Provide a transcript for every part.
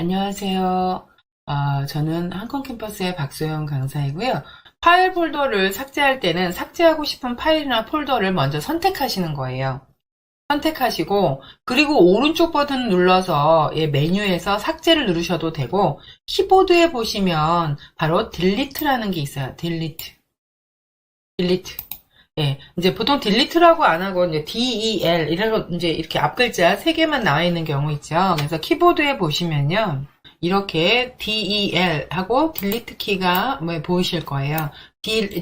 안녕하세요. 저는 한컴캠퍼스의 박소영 강사이고요. 파일 폴더를 삭제할 때는 삭제하고 싶은 파일이나 폴더를 먼저 선택하시는 거예요. 선택하시고 그리고 오른쪽 버튼 눌러서 메뉴에서 삭제를 누르셔도 되고 키보드에 보시면 바로 딜리트라는 게 있어요. 딜리트. 예, 이제 보통 딜리트라고 안 하고 이제 del 이래서 이제 이렇게 앞 글자 3개만 나와 있는 경우 있죠. 그래서 키보드에 보시면요. 이렇게 del 하고 딜리트 키가 보이실 거예요.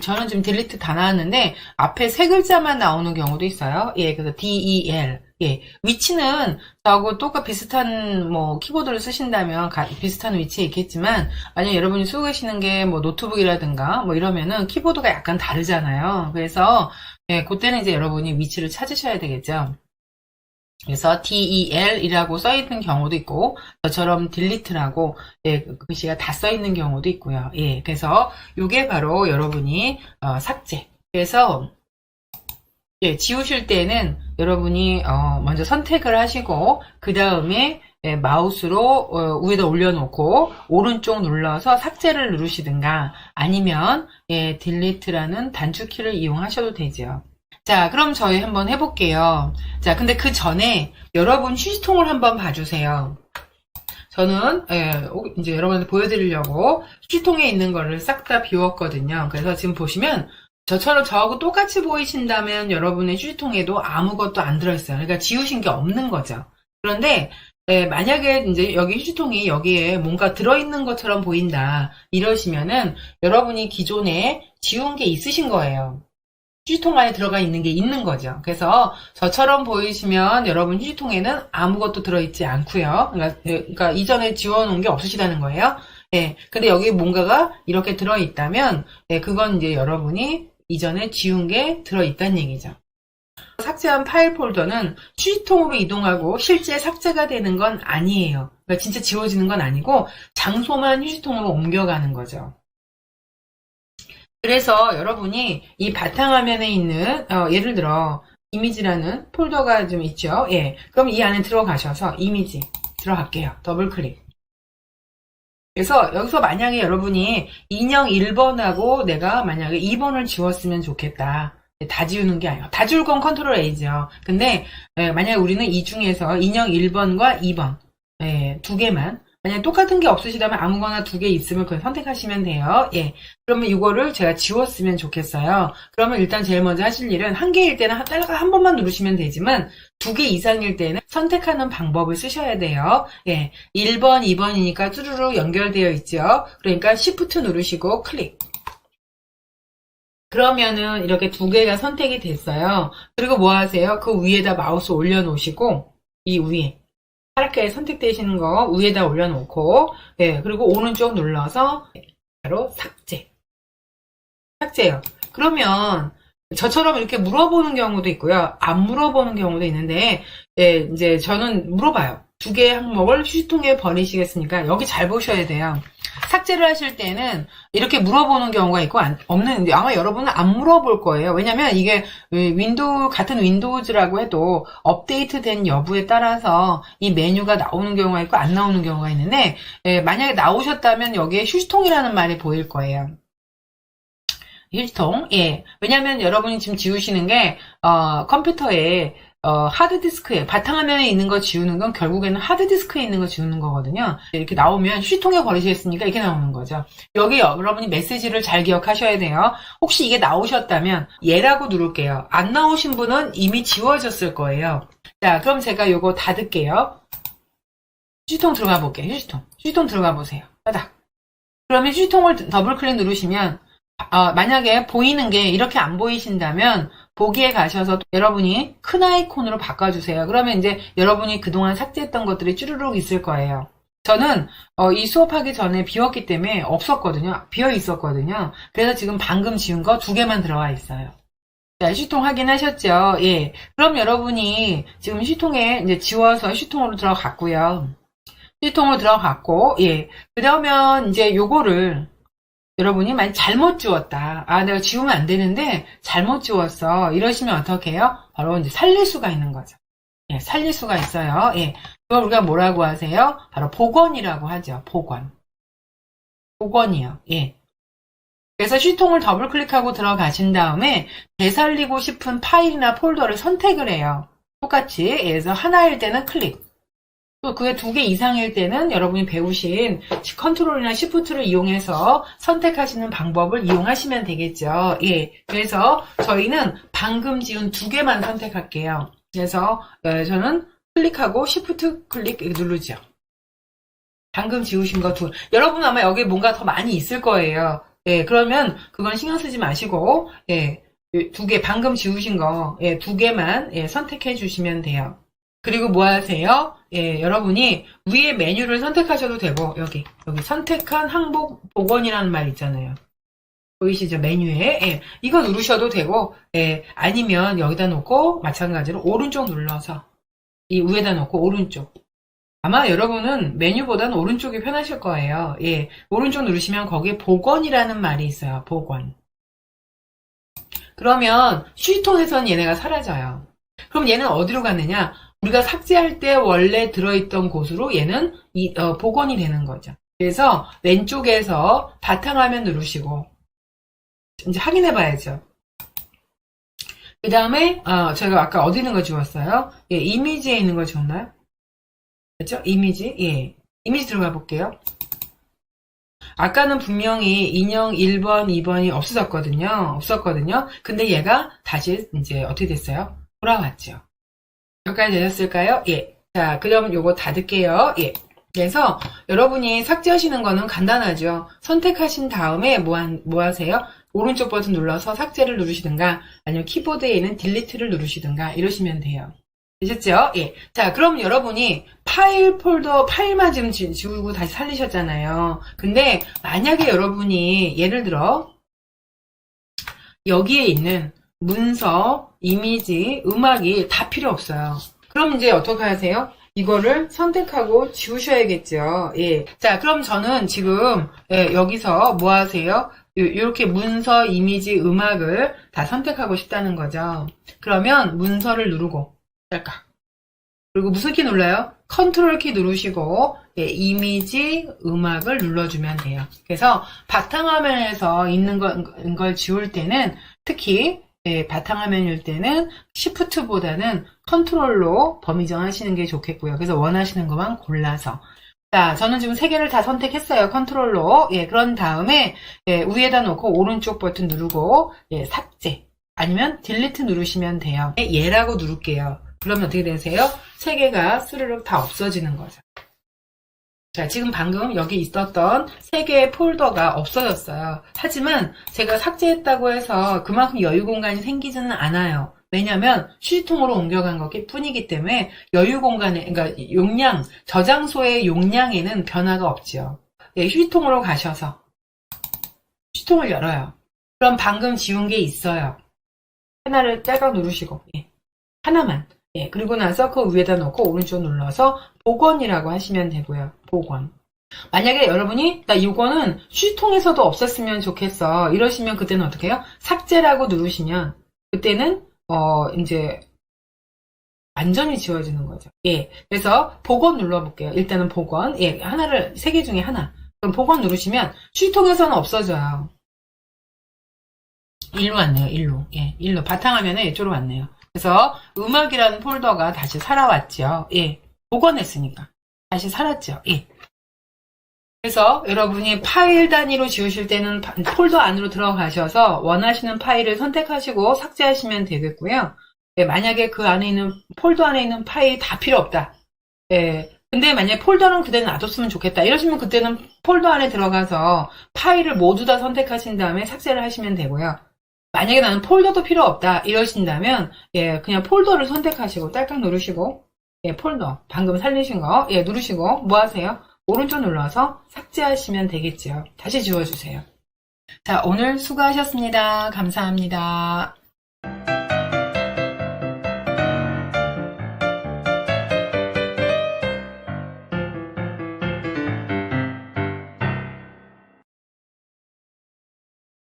저는 지금 딜리트 다 나왔는데 앞에 3글자만 나오는 경우도 있어요. 예, 그래서 del. 예, 위치는 저하고 똑같 비슷한 키보드를 쓰신다면 비슷한 위치에 있겠지만 만약 여러분이 쓰고 계시는 게 노트북이라든가 이러면은 키보드가 약간 다르잖아요. 그래서 예, 그때는 이제 여러분이 위치를 찾으셔야 되겠죠. 그래서 del이라고 써있는 경우도 있고 저처럼 delete라고 글씨가 다 써있는 경우도 있고요. 예, 그래서 이게 바로 여러분이 삭제. 그래서 예, 지우실 때는 여러분이 먼저 선택을 하시고 그 다음에 마우스로 위에다 올려놓고 오른쪽 눌러서 삭제를 누르시든가 아니면 delete라는 단축키를 이용하셔도 되죠. 자, 그럼 저희 한번 해볼게요. 자, 근데 그 전에 여러분 휴지통을 한번 봐주세요. 저는 이제 여러분한테 보여드리려고 휴지통에 있는 거를 싹 다 비웠거든요. 그래서 지금 보시면 저처럼 저하고 똑같이 보이신다면 여러분의 휴지통에도 아무것도 안 들어있어요. 그러니까 지우신 게 없는 거죠. 그런데 만약에 이제 여기 휴지통이 여기에 뭔가 들어있는 것처럼 보인다 이러시면은 여러분이 기존에 지운 게 있으신 거예요. 휴지통 안에 들어가 있는 게 있는 거죠. 그래서 저처럼 보이시면 여러분 휴지통에는 아무것도 들어있지 않고요. 그러니까 이전에 지워놓은 게 없으시다는 거예요. 예. 근데 여기 뭔가가 이렇게 들어있다면 그건 이제 여러분이 이전에 지운 게 들어있다는 얘기죠. 삭제한 파일 폴더는 휴지통으로 이동하고 실제 삭제가 되는 건 아니에요. 그러니까 진짜 지워지는 건 아니고 장소만 휴지통으로 옮겨가는 거죠. 그래서 여러분이 이 바탕화면에 있는 예를 들어 이미지라는 폴더가 좀 있죠. 예, 그럼 이 안에 들어가셔서 이미지 들어갈게요. 더블 클릭. 그래서 여기서 만약에 여러분이 인형 1번하고 내가 만약에 2번을 지웠으면 좋겠다. 다 지우는 게 아니에요. 다 지울 건 컨트롤 A죠. 근데 만약에 우리는 이 중에서 인형 1번과 2번 두 개만 만약 똑같은 게 없으시다면 아무거나 2개 있으면 그걸 선택하시면 돼요. 예. 그러면 이거를 제가 지웠으면 좋겠어요. 그러면 일단 제일 먼저 하실 일은 한 개일 때는 한 번만 누르시면 되지만 2개 이상일 때는 선택하는 방법을 쓰셔야 돼요. 예. 1번, 2번이니까 쭈루루 연결되어 있죠. 그러니까 Shift 누르시고 클릭. 그러면은 이렇게 2개가 선택이 됐어요. 그리고 뭐 하세요? 그 위에다 마우스 올려놓으시고 이 위에 파랗게 선택되시는 거 위에다 올려놓고 그리고 오른쪽 눌러서 바로 삭제요. 그러면 저처럼 이렇게 물어보는 경우도 있고요. 안 물어보는 경우도 있는데 이제 저는 물어봐요. 2개의 항목을 휴지통에 버리시겠습니까? 여기 잘 보셔야 돼요. 삭제를 하실 때는 이렇게 물어보는 경우가 있고 없는데 아마 여러분은 안 물어볼 거예요. 왜냐면 이게 같은 윈도우즈라고 해도 업데이트된 여부에 따라서 이 메뉴가 나오는 경우가 있고 안 나오는 경우가 있는데 만약에 나오셨다면 여기에 휴지통이라는 말이 보일 거예요. 휴지통. 예. 왜냐면 여러분이 지금 지우시는 게 컴퓨터에 하드디스크에 바탕화면에 있는 거 지우는 건 결국에는 하드디스크에 있는 거 지우는 거거든요. 이렇게 나오면 휴지통에 버리시겠습니까? 이렇게 나오는 거죠. 여기 여러분이 메시지를 잘 기억하셔야 돼요. 혹시 이게 나오셨다면 얘라고 누를게요. 안 나오신 분은 이미 지워졌을 거예요. 자, 그럼 제가 이거 닫을게요. 휴지통 들어가 볼게요. 휴지통 들어가 보세요. 따닥. 그러면 휴지통을 더블 클릭 누르시면 만약에 보이는 게 이렇게 안 보이신다면 보기에 가셔서 여러분이 큰 아이콘으로 바꿔주세요. 그러면 이제 여러분이 그동안 삭제했던 것들이 쭈루룩 있을 거예요. 저는 이 수업하기 전에 비웠기 때문에 없었거든요. 비어 있었거든요. 그래서 지금 방금 지운 거 2개만 들어와 있어요. 자, 휴지통 확인하셨죠? 예. 그럼 여러분이 지금 휴지통에 이제 지워서 휴지통으로 들어갔고요. 휴지통으로 들어갔고, 예. 그러면 이제 요거를 여러분이 만약 잘못 지웠다. 내가 지우면 안 되는데 잘못 지웠어. 이러시면 어떻게 해요? 바로 이제 살릴 수가 있는 거죠. 예, 살릴 수가 있어요. 예, 그걸 우리가 뭐라고 하세요? 바로 복원이라고 하죠. 복원. 복원이요. 예. 그래서 C통을 더블 클릭하고 들어가신 다음에 되살리고 싶은 파일이나 폴더를 선택을 해요. 똑같이. 그래서 하나일 때는 클릭. 또 그게 2개 이상일 때는 여러분이 배우신 컨트롤이나 시프트를 이용해서 선택하시는 방법을 이용하시면 되겠죠. 예. 그래서 저희는 방금 지운 2개만 선택할게요. 그래서 저는 클릭하고 시프트 클릭 누르죠. 방금 지우신 거 여러분 아마 여기 뭔가 더 많이 있을 거예요. 예, 그러면 그건 신경 쓰지 마시고, 예, 2개, 방금 지우신 거, 예, 2개만, 예, 선택해 주시면 돼요. 그리고 뭐 하세요? 예, 여러분이 위에 메뉴를 선택하셔도 되고, 여기 선택한 항목 복원이라는 말 있잖아요. 보이시죠? 메뉴에. 예, 이거 누르셔도 되고, 예, 아니면 여기다 놓고, 마찬가지로 오른쪽 눌러서, 이 위에다 놓고 오른쪽. 아마 여러분은 메뉴보다는 오른쪽이 편하실 거예요. 예, 오른쪽 누르시면 거기에 복원이라는 말이 있어요. 복원. 그러면 C통에서는 얘네가 사라져요. 그럼 얘는 어디로 갔느냐? 우리가 삭제할 때 원래 들어있던 곳으로 얘는 복원이 되는 거죠. 그래서 왼쪽에서 바탕화면 누르시고 이제 확인해 봐야죠. 그 다음에 제가 아까 어디 있는 거 지웠어요? 예, 이미지에 있는 거 지웠나요? 그렇죠? 이미지, 예. 이미지 들어가 볼게요. 아까는 분명히 인형 1번, 2번이 없었거든요. 근데 얘가 다시 이제 어떻게 됐어요? 돌아왔죠. 여기까지 되셨을까요? 예. 자, 그럼 요거 닫을게요. 예. 그래서 여러분이 삭제하시는 거는 간단하죠. 선택하신 다음에 뭐 하세요? 오른쪽 버튼 눌러서 삭제를 누르시든가 아니면 키보드에 있는 딜리트를 누르시든가 이러시면 돼요. 되셨죠? 예. 자, 그럼 여러분이 파일만 지금 지우고 다시 살리셨잖아요. 근데 만약에 여러분이 예를 들어 여기에 있는 문서, 이미지, 음악이 다 필요 없어요. 그럼 이제 어떻게 하세요? 이거를 선택하고 지우셔야겠죠. 예. 자, 그럼 저는 지금 여기서 뭐 하세요? 이렇게 문서, 이미지, 음악을 다 선택하고 싶다는 거죠. 그러면 문서를 누르고 딸깍. 그리고 무슨 키 눌러요? 컨트롤 키 누르시고 이미지, 음악을 눌러주면 돼요. 그래서 바탕화면에서 있는 걸 지울 때는 특히 바탕화면일 때는 시프트보다는 컨트롤로 범위 정하시는 게 좋겠고요. 그래서 원하시는 것만 골라서. 자, 저는 지금 3개를 다 선택했어요. 컨트롤로. 예, 그런 다음에 위에다 놓고 오른쪽 버튼 누르고 삭제 아니면 딜리트 누르시면 돼요. 얘라고 누를게요. 그러면 어떻게 되세요? 3개가 스르륵 다 없어지는 거죠. 자, 지금 방금 여기 있었던 3개의 폴더가 없어졌어요. 하지만 제가 삭제했다고 해서 그만큼 여유 공간이 생기지는 않아요. 왜냐면 휴지통으로 옮겨간 거기 뿐이기 때문에 여유 공간에, 그러니까 용량, 저장소의 용량에는 변화가 없죠. 예, 휴지통으로 가셔서 휴지통을 열어요. 그럼 방금 지운 게 있어요. 하나를 딸깍 누르시고, 예, 하나만. 예, 그리고 나서 그 위에다 놓고 오른쪽 눌러서 복원이라고 하시면 되고요. 복원. 만약에 여러분이 나 이거는 휴지통에서도 없었으면 좋겠어 이러시면 그때는 어떻게 해요? 삭제라고 누르시면 그때는 이제 완전히 지워지는 거죠. 예, 그래서 복원 눌러볼게요. 일단은 복원. 예, 3개 중에 하나. 그럼 복원 누르시면 휴지통에서는 없어져요. 일로 왔네요. 일로. 예, 일로. 바탕화면에 이쪽으로 왔네요. 그래서 음악이라는 폴더가 다시 살아왔죠. 예, 복원했으니까 다시 살았죠. 예. 그래서 여러분이 파일 단위로 지우실 때는 폴더 안으로 들어가셔서 원하시는 파일을 선택하시고 삭제하시면 되겠고요. 예, 만약에 그 안에 있는 폴더 안에 있는 파일이 다 필요 없다. 예. 근데 만약에 폴더는 그대로 놔뒀으면 좋겠다. 이러시면 그때는 폴더 안에 들어가서 파일을 모두 다 선택하신 다음에 삭제를 하시면 되고요. 만약에 나는 폴더도 필요 없다 이러신다면 예, 그냥 폴더를 선택하시고 딸깍 누르시고 예, 폴더 방금 살리신 거 예, 누르시고 뭐 하세요? 오른쪽 눌러서 삭제하시면 되겠죠. 다시 지워주세요. 자, 오늘 수고하셨습니다. 감사합니다.